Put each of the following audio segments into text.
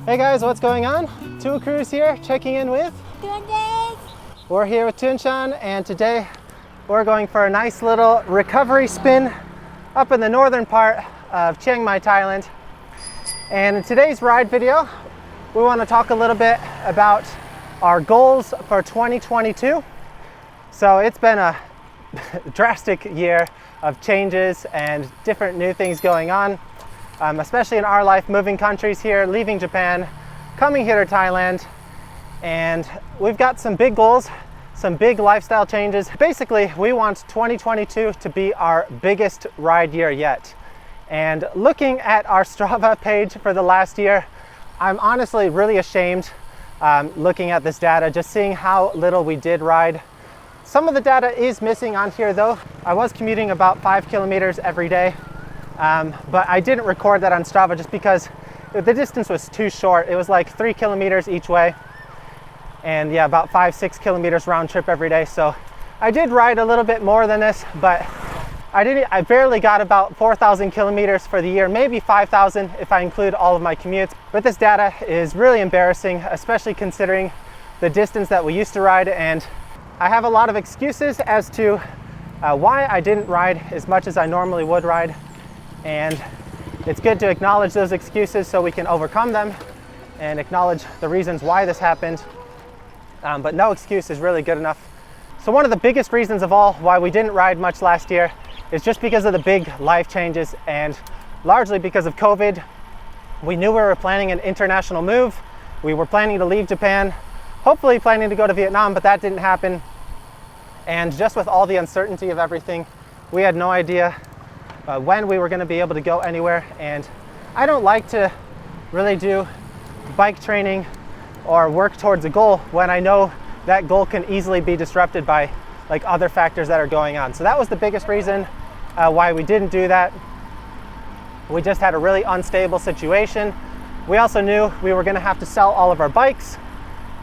Hey guys, what's going on? Two Crews here, checking in with Thuong. We're here with Thuong, and today we're going for a nice little recovery spin up in the northern part of Chiang Mai, Thailand. And in today's ride video, we want to talk a little bit about our goals for 2022. So it's been a drastic year of changes and different new things going on, especially in our life, moving countries here, leaving Japan, coming here to Thailand. And we've got some big goals, some big lifestyle changes. Basically, we want 2022 to be our biggest ride year yet. And looking at our Strava page for the last year, I'm honestly really ashamed looking at this data, just seeing how little we did ride. Some of the data is missing on here though. I was commuting about 5 kilometers every day, but I didn't record that on Strava just because the distance was too short. It was like 3 kilometers each way. And yeah, about 5-6 kilometers round trip every day. So I did ride a little bit more than this, but I barely got about 4,000 kilometers for the year, maybe 5,000 if I include all of my commutes. But this data is really embarrassing, especially considering the distance that we used to ride. And I have a lot of excuses as to why I didn't ride as much as I normally would ride. And it's good to acknowledge those excuses so we can overcome them and acknowledge the reasons why this happened. But no excuse is really good enough. So one of the biggest reasons of all why we didn't ride much last year is just because of the big life changes and largely because of COVID. We knew we were planning an international move. We were planning to leave Japan, hopefully planning to go to Vietnam, but that didn't happen. And just with all the uncertainty of everything, we had no idea when we were going to be able to go anywhere. And I don't like to really do bike training or work towards a goal when I know that goal can easily be disrupted by like other factors that are going on. So that was the biggest reason why we didn't do that. We just had a really unstable situation. We also knew we were going to have to sell all of our bikes,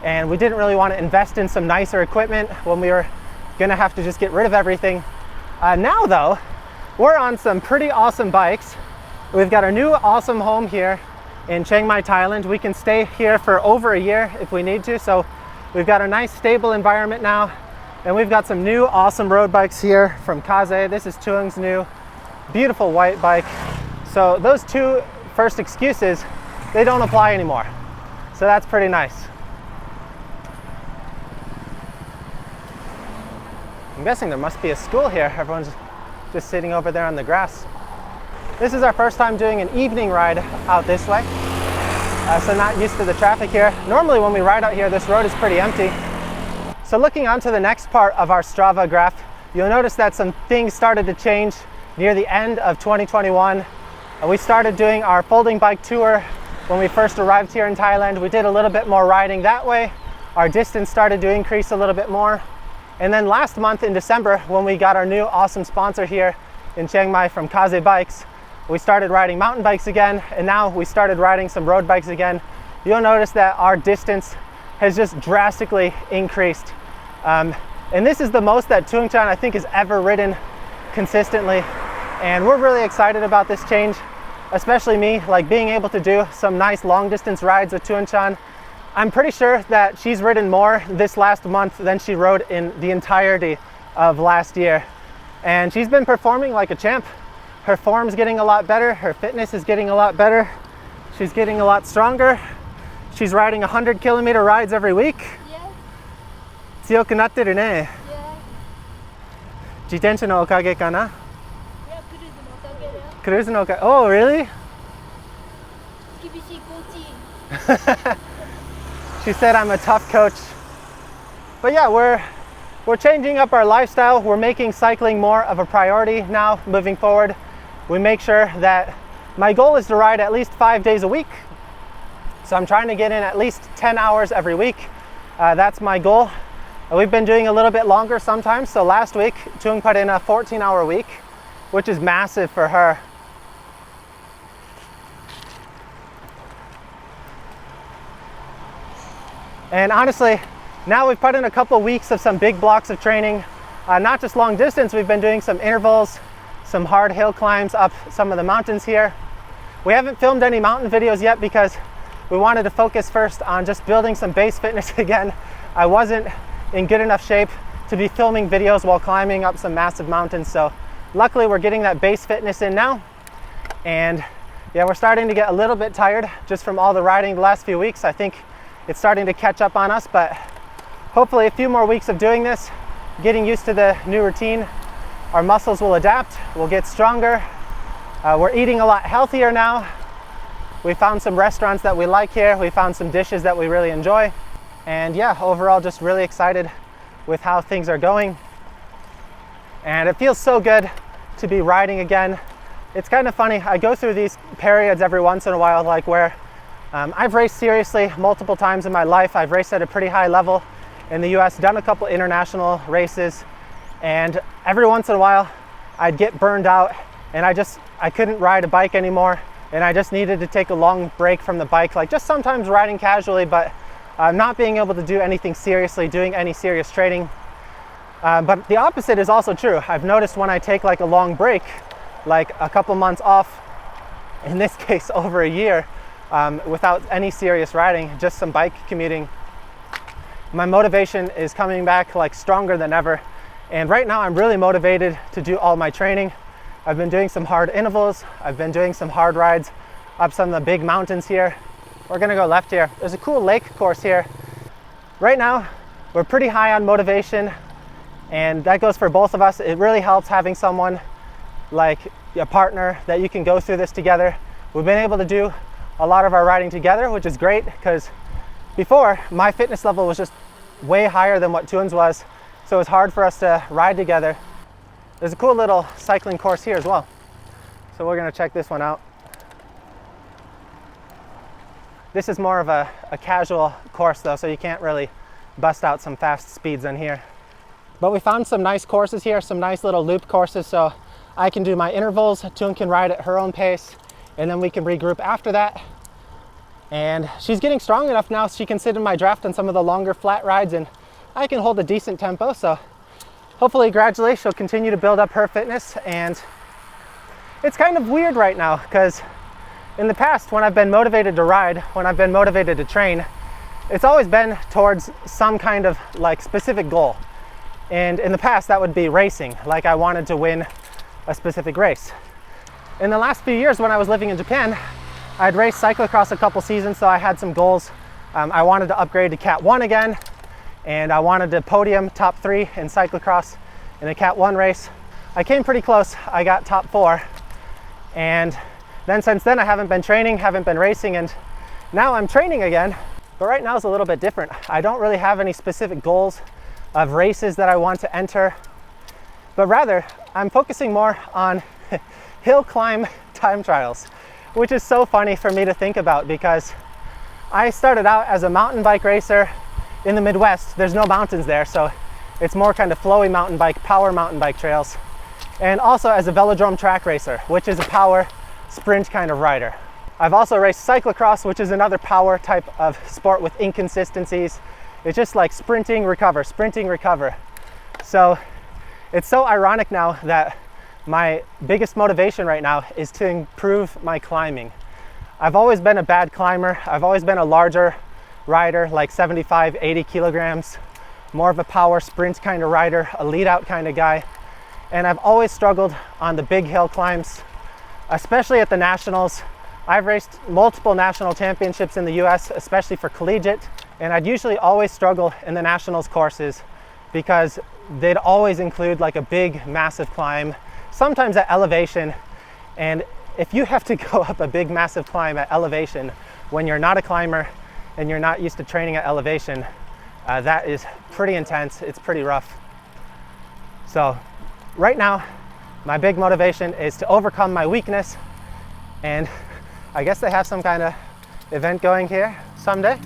and we didn't really want to invest in some nicer equipment when we were going to have to just get rid of everything. Now though, we're on some pretty awesome bikes. We've got our new awesome home here in Chiang Mai, Thailand. We can stay here for over a year if we need to. So we've got a nice stable environment now, and we've got some new awesome road bikes here from Kaze. This is Thuong's new beautiful white bike. So those two first excuses, they don't apply anymore. So that's pretty nice. I'm guessing there must be a school here. Everyone's just sitting over there on the grass. This is our first time doing an evening ride out this way, so not used to the traffic here. Normally when we ride out here, this road is pretty empty. So looking on to the next part of our Strava graph, you'll notice that some things started to change near the end of 2021. We started doing our folding bike tour when we first arrived here in Thailand. We did a little bit more riding that way. Our distance started to increase a little bit more. And then last month in December, when we got our new awesome sponsor here in Chiang Mai from Kaze Bikes, we started riding mountain bikes again, and now we started riding some road bikes again. You'll notice that our distance has just drastically increased. And this is the most that Thuong I think has ever ridden consistently. And we're really excited about this change, especially me, like being able to do some nice long distance rides with Thuong. I'm pretty sure that she's ridden more this last month than she rode in the entirety of last year. And she's been performing like a champ. Her form's getting a lot better. Her fitness is getting a lot better. She's getting a lot stronger. She's riding 100-kilometer rides every week. Yeah. 強くなってるね。 Yeah. 自転車のおかげかな? Yeah, クルーズのおかげ。Oh, really? 厳しいコーチ。 She said I'm a tough coach. But yeah, we're changing up our lifestyle. We're making cycling more of a priority now moving forward. We make sure that my goal is to ride at least 5 days a week. So I'm trying to get in at least 10 hours every week. That's my goal. We've been doing a little bit longer sometimes. So last week, Thuong put in a 14-hour week, which is massive for her. And honestly, now we've put in a couple weeks of some big blocks of training, not just long distance. We've been doing some intervals, some hard hill climbs up some of the mountains here. We haven't filmed any mountain videos yet because we wanted to focus first on just building some base fitness again. I wasn't in good enough shape to be filming videos while climbing up some massive mountains, so luckily we're getting that base fitness in now. And yeah, we're starting to get a little bit tired just from all the riding the last few weeks. I think it's starting to catch up on us, but hopefully a few more weeks of doing this, getting used to the new routine, our muscles will adapt, we'll get stronger. We're eating a lot healthier now. We found some restaurants that we like here. We found some dishes that we really enjoy. And yeah, overall just really excited with how things are going. And it feels so good to be riding again. It's kind of funny, I go through these periods every once in a while, like where I've raced seriously multiple times in my life. I've raced at a pretty high level in the US, done a couple international races, and every once in a while I'd get burned out and I couldn't ride a bike anymore, and I just needed to take a long break from the bike, like just sometimes riding casually, but not being able to do anything seriously, doing any serious training. But the opposite is also true. I've noticed when I take like a long break, like a couple months off, in this case over a year, without any serious riding, just some bike commuting, my motivation is coming back like stronger than ever. And right now I'm really motivated to do all my training. I've been doing some hard intervals, I've been doing some hard rides up some of the big mountains here. We're gonna go left here. There's a cool lake course here. Right now we're pretty high on motivation, and that goes for both of us. It really helps having someone like a partner that you can go through this together. We've been able to do a lot of our riding together, which is great, because before my fitness level was just way higher than what Thuong's was, so it's hard for us to ride together. There's a cool little cycling course here as well, so we're gonna check this one out. This is more of a casual course though, so you can't really bust out some fast speeds in here. But we found some nice courses here, some nice little loop courses, so I can do my intervals, Thuong can ride at her own pace, and then we can regroup after that. And she's getting strong enough now, she can sit in my draft on some of the longer flat rides, and I can hold a decent tempo, so hopefully gradually she'll continue to build up her fitness. And it's kind of weird right now, because in the past, when I've been motivated to ride, when I've been motivated to train, it's always been towards some kind of like specific goal. And in the past, that would be racing, like I wanted to win a specific race. In the last few years when I was living in Japan, I'd raced cyclocross a couple seasons, so I had some goals. I wanted to upgrade to Cat 1 again, and I wanted to podium top 3 in cyclocross in a Cat 1 race. I came pretty close, I got top 4, and then since then I haven't been training, haven't been racing, and now I'm training again. But right now is a little bit different. I don't really have any specific goals of races that I want to enter, but rather I'm focusing more on hill climb time trials, which is so funny for me to think about, because I started out as a mountain bike racer in the Midwest. There's no mountains there, so it's more kind of flowy mountain bike, power mountain bike trails, and also as a velodrome track racer, which is a power sprint kind of rider. I've also raced cyclocross, which is another power type of sport with inconsistencies. It's just like sprinting, recover, sprinting, recover. So it's so ironic now that my biggest motivation right now is to improve my climbing. I've always been a bad climber. I've always been a larger rider, like 75, 80 kilograms, more of a power sprint kind of rider, a lead out kind of guy. And I've always struggled on the big hill climbs, especially at the nationals. I've raced multiple national championships in the US, especially for collegiate, and I'd usually always struggle in the nationals courses because they'd always include like a big, massive climb, sometimes at elevation. And if you have to go up a big, massive climb at elevation when you're not a climber and you're not used to training at elevation, that is pretty intense, it's pretty rough. So right now, my big motivation is to overcome my weakness, and I guess they have some kind of event going here someday.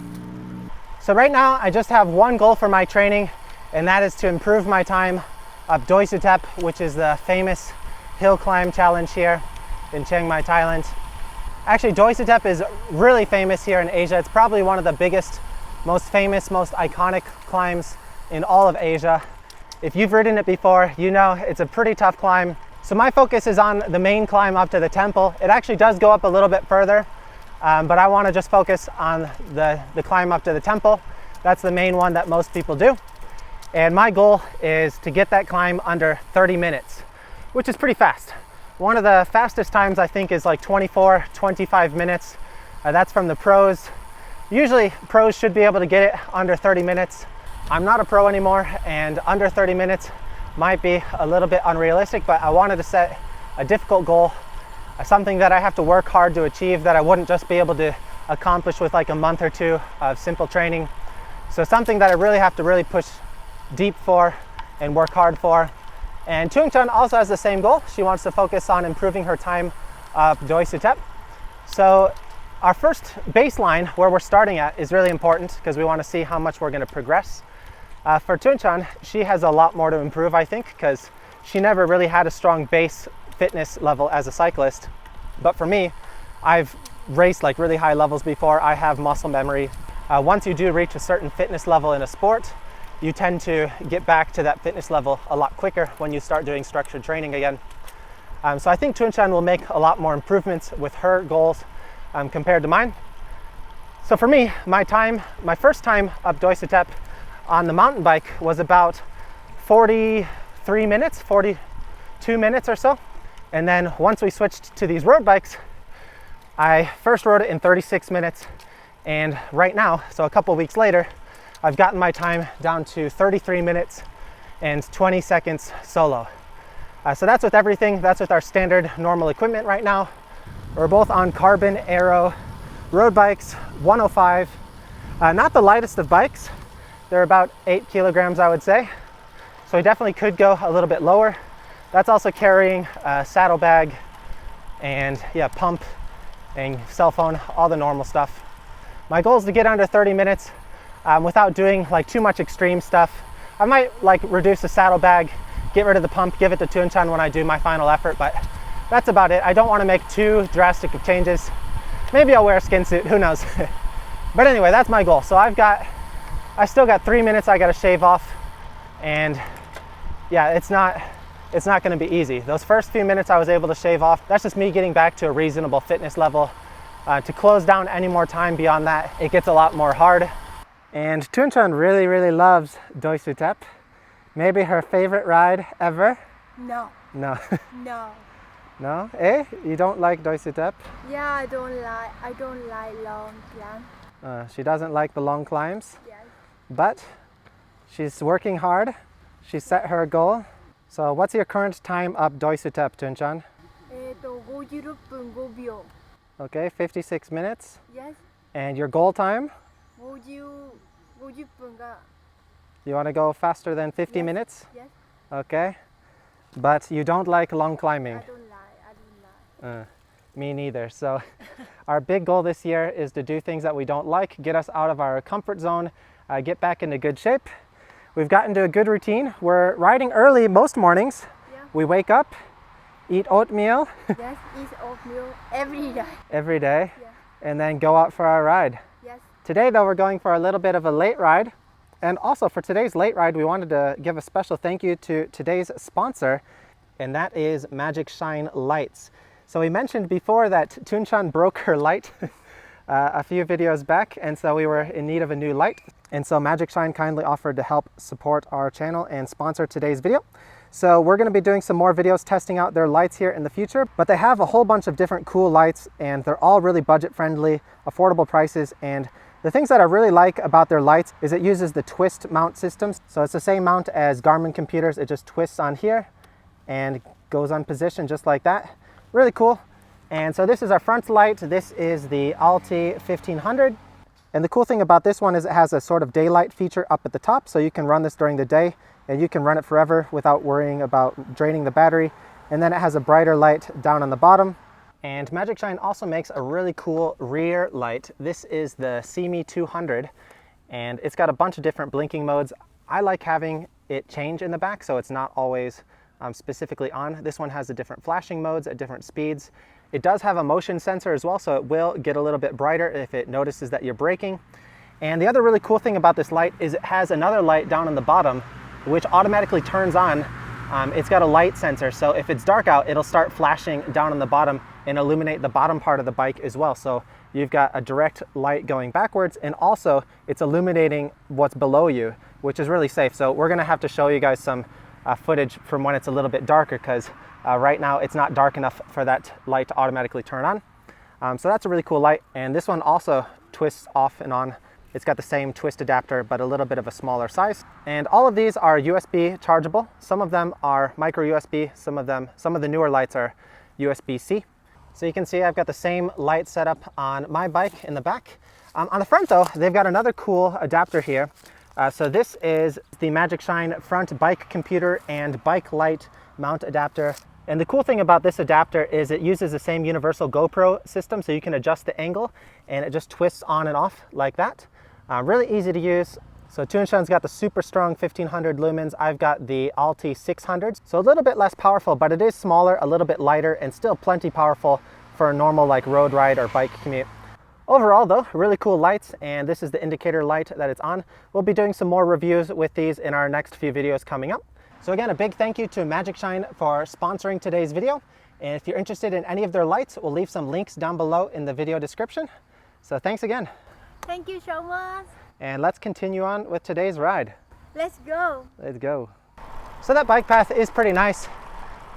So right now, I just have one goal for my training, and that is to improve my time up Doi Suthep, which is the famous hill climb challenge here in Chiang Mai, Thailand. Actually, Doi Suthep is really famous here in Asia. It's probably one of the biggest, most famous, most iconic climbs in all of Asia. If you've ridden it before, you know it's a pretty tough climb. So my focus is on the main climb up to the temple. It actually does go up a little bit further, but I want to just focus on the climb up to the temple. That's the main one that most people do. And my goal is to get that climb under 30 minutes, which is pretty fast. One of the fastest times I think is like 24, 25 minutes. That's from the pros. Usually pros should be able to get it under 30 minutes. I'm not a pro anymore, and under 30 minutes might be a little bit unrealistic, but I wanted to set a difficult goal, something that I have to work hard to achieve, that I wouldn't just be able to accomplish with like a month or two of simple training. So something that I really have to push deep for and work hard for. And Thuong also has the same goal. She wants to focus on improving her time up Doi Suthep. So our first baseline, where we're starting at, is really important because we want to see how much we're going to progress. For Thuong, she has a lot more to improve, I think, because she never really had a strong base fitness level as a cyclist. But for me, I've raced like really high levels before. I have muscle memory. Once you do reach a certain fitness level in a sport, you tend to get back to that fitness level a lot quicker when you start doing structured training again. So I think Thuong will make a lot more improvements with her goals compared to mine. So for me, my first time up Doi Suthep on the mountain bike was about 43 minutes, 42 minutes or so. And then once we switched to these road bikes, I first rode it in 36 minutes. And right now, so a couple weeks later, I've gotten my time down to 33 minutes and 20 seconds solo. So that's with everything. That's with our standard normal equipment right now. We're both on carbon aero road bikes, 105. Not the lightest of bikes. They're about 8 kilograms, I would say. So we definitely could go a little bit lower. That's also carrying a saddlebag and pump and cell phone, all the normal stuff. My goal is to get under 30 minutes without doing like too much extreme stuff. I might like reduce the saddlebag, get rid of the pump, give it to Thuong when I do my final effort, but that's about it. I don't want to make too drastic of changes. Maybe I'll wear a skin suit, who knows. But anyway, that's my goal. So I still got 3 minutes I got to shave off, and yeah, it's not going to be easy. Those first few minutes I was able to shave off. That's just me getting back to a reasonable fitness level. To close down any more time beyond that, it gets a lot more hard. And Thuong really loves Doi Suthep. Maybe her favorite ride ever? No. No. No. No? Eh? You don't like Doi Suthep? Yeah, I don't like long climb. She doesn't like the long climbs? Yes. But she's working hard. She set her goal. So what's your current time up Doi Suthep, Thuong? 50分5秒. Okay, 56 minutes. Yes. And your goal time? 50分が You want to go faster than 50 Yes. minutes? Yes. Okay. But you don't like long climbing? I don't like. Me neither. So our big goal this year is to do things that we don't like, get us out of our comfort zone, get back into good shape. We've gotten to a good routine. We're riding early most mornings. Yeah. We wake up, eat oatmeal Yes, eat oatmeal every day. every day, Yeah. and then go out for our ride. Yes. Today though, we're going for a little bit of a late ride. And also for today's late ride, we wanted to give a special thank you to today's sponsor, and that is Magicshine lights. So we mentioned before that Thuong broke her light a few videos back, and so we were in need of a new light. And so Magicshine kindly offered to help support our channel and sponsor today's video. So we're going to be doing some more videos testing out their lights here in the future, but they have a whole bunch of different cool lights, and they're all really budget friendly, affordable prices. And the things that I really like about their lights is it uses the twist mount systems. So it's the same mount as Garmin computers. It just twists on here and goes on position just like that. Really cool. And so this is our front light. This is the Alti 1500. And the cool thing about this one is it has a sort of daylight feature up at the top. So you can run this during the day and you can run it forever without worrying about draining the battery. And then it has a brighter light down on the bottom. And Magicshine also makes a really cool rear light. This is the CME 200, and it's got a bunch of different blinking modes. I like having it change in the back, so it's not always specifically on. This one has the different flashing modes at different speeds. It does have a motion sensor as well, so it will get a little bit brighter if it notices that you're braking. And the other really cool thing about this light is it has another light down on the bottom, which automatically turns on. It's got a light sensor, so if it's dark out, it'll start flashing down on the bottom and illuminate the bottom part of the bike as well. So you've got a direct light going backwards, and also it's illuminating what's below you, which is really safe. So we're gonna have to show you guys some footage from when it's a little bit darker, because right now it's not dark enough for that light to automatically turn on. So that's a really cool light. And this one also twists off and on. It's got the same twist adapter, but a little bit of a smaller size. And all of these are USB chargeable. Some of them are micro USB, some of the newer lights are USB-C. So you can see I've got the same light setup on my bike in the back. On the front though, they've got another cool adapter here. So this is the Magicshine front bike computer and bike light mount adapter. And the cool thing about this adapter is it uses the same universal GoPro system, so you can adjust the angle and it just twists on and off like that. Really easy to use. So Thuong got the super strong 1500 lumens. I've got the Alti 600. So a little bit less powerful, but it is smaller, a little bit lighter, and still plenty powerful for a normal like road ride or bike commute. Overall though, really cool lights, and this is the indicator light that it's on. We'll be doing some more reviews with these in our next few videos coming up. So again, a big thank you to Magicshine for sponsoring today's video. And if you're interested in any of their lights, we'll leave some links down below in the video description. So thanks again. Thank you so much. And let's continue on with today's ride. Let's go. Let's go. So that bike path is pretty nice,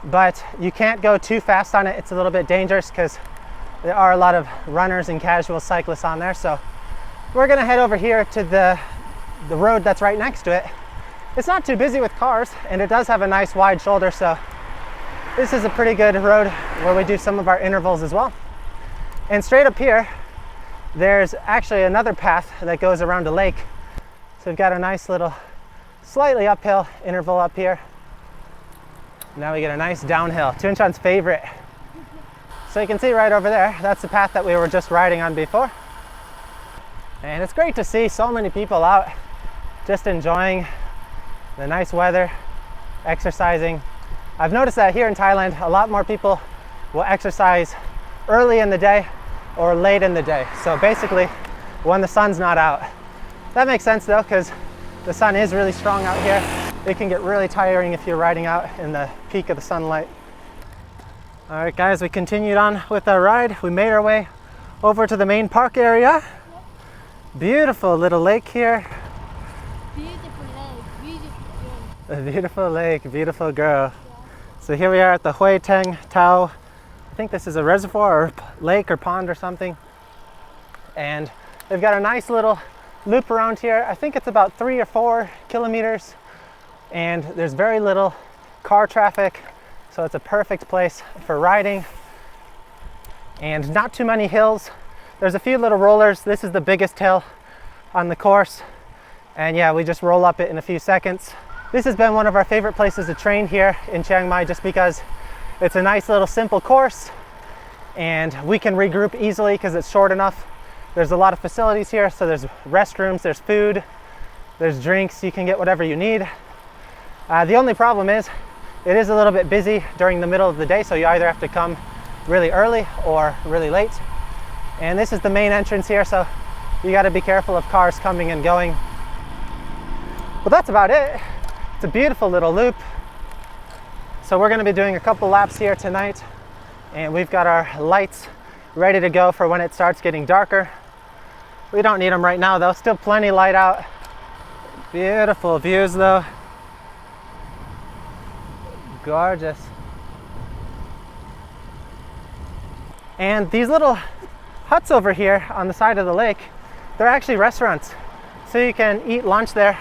but you can't go too fast on it. It's a little bit dangerous because there are a lot of runners and casual cyclists on there. So we're gonna head over here to the road that's right next to it. It's not too busy with cars, and it does have a nice wide shoulder, so this is a pretty good road where we do some of our intervals as well. And straight up here, there's actually another path that goes around a lake. So we've got a nice little slightly uphill interval up here. Now we get a nice downhill, Thuong's favorite. So you can see right over there, that's the path that we were just riding on before. And it's great to see so many people out just enjoying the nice weather, exercising. I've noticed that here in Thailand, a lot more people will exercise early in the day or late in the day. So basically when the sun's not out. That makes sense though, because the sun is really strong out here. It can get really tiring if you're riding out in the peak of the sunlight. All right guys, we continued on with our ride. We made our way over to the main park area. Beautiful little lake here. Beautiful lake, beautiful girl. A beautiful lake, beautiful girl. So here we are at the Hui Teng Tao. I think this is a reservoir or lake or pond or something. And they've got a nice little loop around here. I think it's about 3 or 4 kilometers. And there's very little car traffic. So it's a perfect place for riding. And not too many hills. There's a few little rollers. This is the biggest hill on the course. And yeah, we just roll up it in a few seconds. This has been one of our favorite places to train here in Chiang Mai, just because it's a nice little simple course and we can regroup easily because it's short enough. There's a lot of facilities here, so there's restrooms, there's food, there's drinks, you can get whatever you need. The only problem is it is a little bit busy during the middle of the day, so you either have to come really early or really late. And this is the main entrance here, so you got to be careful of cars coming and going. But that's about it. It's a beautiful little loop. So we're going to be doing a couple laps here tonight, and we've got our lights ready to go for when it starts getting darker. We don't need them right now though, still plenty light out. Beautiful views though. Gorgeous. And these little huts over here on the side of the lake, they're actually restaurants. So you can eat lunch there.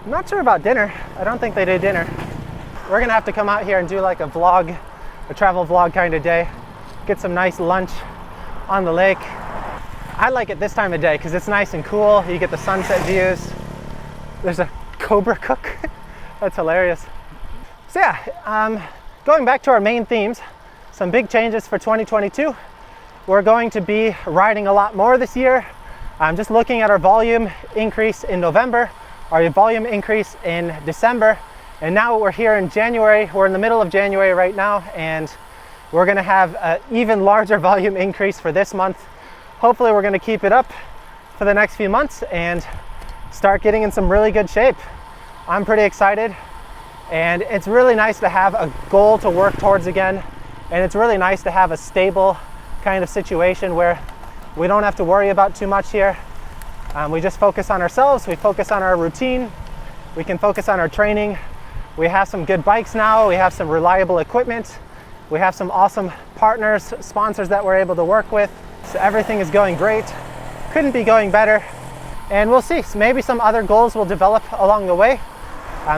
I'm not sure about dinner. I don't think they do dinner. We're gonna have to come out here and do like a vlog, a travel vlog kind of day. Get some nice lunch on the lake. I like it this time of day because it's nice and cool. You get the sunset views. There's a cobra cook. That's hilarious. So yeah, going back to our main themes, some big changes for 2022. We're going to be riding a lot more this year. I'm just looking at our volume increase in November, our volume increase in December, and now we're here in January. We're in the middle of January right now, and we're gonna have an even larger volume increase for this month. Hopefully we're gonna keep it up for the next few months and start getting in some really good shape. I'm pretty excited, and it's really nice to have a goal to work towards again, and it's really nice to have a stable kind of situation where we don't have to worry about too much here. We just focus on ourselves, we focus on our routine, we can focus on our training. We have some good bikes now, we have some reliable equipment, we have some awesome partners, sponsors that we're able to work with. So everything is going great, couldn't be going better. And we'll see, maybe some other goals will develop along the way.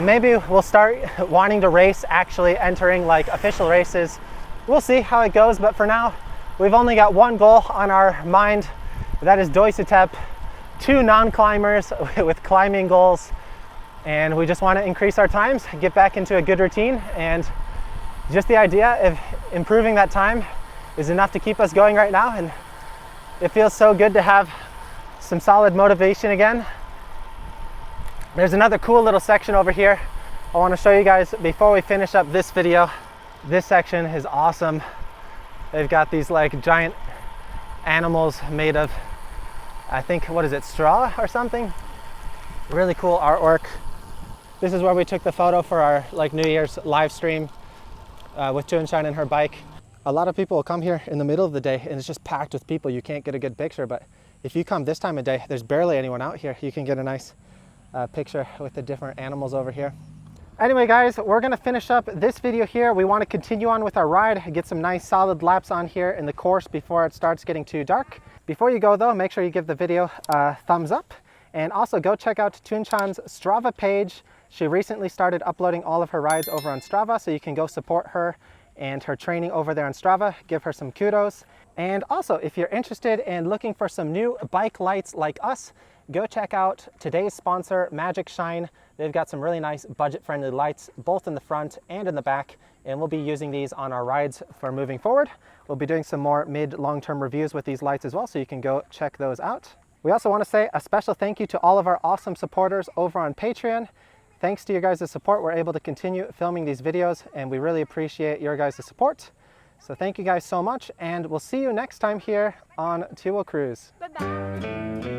Maybe we'll start wanting to race, actually entering like official races. We'll see how it goes, but for now, we've only got one goal on our mind. That is Doi Suthep, 2 non-climbers with climbing goals. And we just want to increase our times, get back into a good routine. And just the idea of improving that time is enough to keep us going right now. And it feels so good to have some solid motivation again. There's another cool little section over here I want to show you guys before we finish up this video. This section is awesome. They've got these like giant animals made of, I think, what is it, straw or something? Really cool artwork. This is where we took the photo for our like New Year's live stream with Magicshine and her bike. A lot of people will come here in the middle of the day and it's just packed with people. You can't get a good picture, but if you come this time of day, there's barely anyone out here. You can get a nice picture with the different animals over here. Anyway guys, we're gonna finish up this video here. We want to continue on with our ride, get some nice solid laps on here in the course before it starts getting too dark. Before you go though, make sure you give the video a thumbs up, and also go check out Thuong's Strava page. She recently started uploading all of her rides over on Strava, so you can go support her and her training over there on Strava. Give her some kudos. And also, if you're interested in looking for some new bike lights like us, go check out today's sponsor, Magicshine. They've got some really nice budget-friendly lights, both in the front and in the back, and we'll be using these on our rides for moving forward. We'll be doing some more mid-long-term reviews with these lights as well, so you can go check those out. We also want to say a special thank you to all of our awesome supporters over on Patreon. Thanks to your guys' support, we're able to continue filming these videos, and we really appreciate your guys' support. So thank you guys so much, and we'll see you next time here on Thuong Cruise. Bye bye.